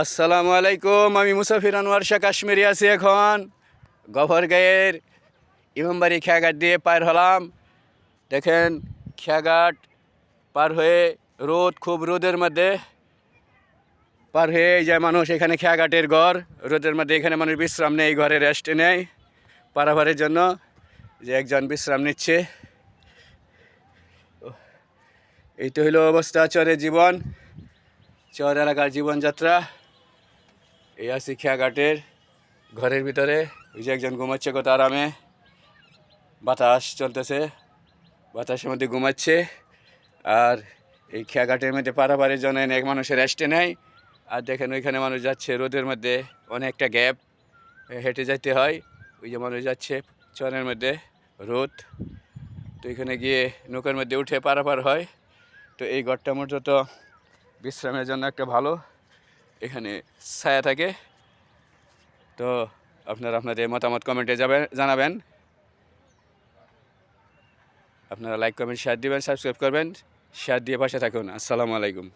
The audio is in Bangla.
আসসালামু আলাইকুম। আমি মুসাফির আনোয়ার শাহ কাশ্মীরি আছি এখন গভরগাঁয়ের ইমামবাড়ি খেয়াঘাট দিয়ে পার হলাম। দেখেন খেয়াঘাট পার হয়ে খুব রোদের মধ্যে পার হয়ে যায় মানুষ। এখানে খেয়াঘাটের ঘর, রোদের মধ্যে এখানে মানুষ বিশ্রাম নেয়, ঘরে রেস্ট নেয় পারাপারের জন্য। যে একজন বিশ্রাম নিচ্ছে। এই তো হইলো অবস্থা চরের জীবন, চর এলাকার জীবনযাত্রা। এই আছি খেয়াঘাটের ঘরের ভিতরে। ওই যে একজন ঘুমাচ্ছে কত আরামে, বাতাস চলতেছে, বাতাসের মধ্যে ঘুমাচ্ছে। আর এই খেয়াঘাটের মধ্যে পারাপারের জন্য এক মানুষের রেস্টে নেয়। আর দেখেন ওইখানে মানুষ যাচ্ছে রোদের মধ্যে, অনেকটা গ্যাপ হেঁটে যেতে হয়। ওই যে মানুষ যাচ্ছে চরের মধ্যে, রোদ। তো এখানে গিয়ে নৌকার মধ্যে উঠে পারাপার হয়। তো এই ঘরটা মূলত বিশ্রামের জন্য একটা ভালো, এখানে ছায়া থাকে। তো আপনাদের মতামত কমেন্টে জানাবেন। আপনারা লাইক কমেন্ট শেয়ার দিবেন, সাবস্ক্রাইব করবেন, শেয়ার দিয়ে পাশে থাকুন। আসসালামু আলাইকুম।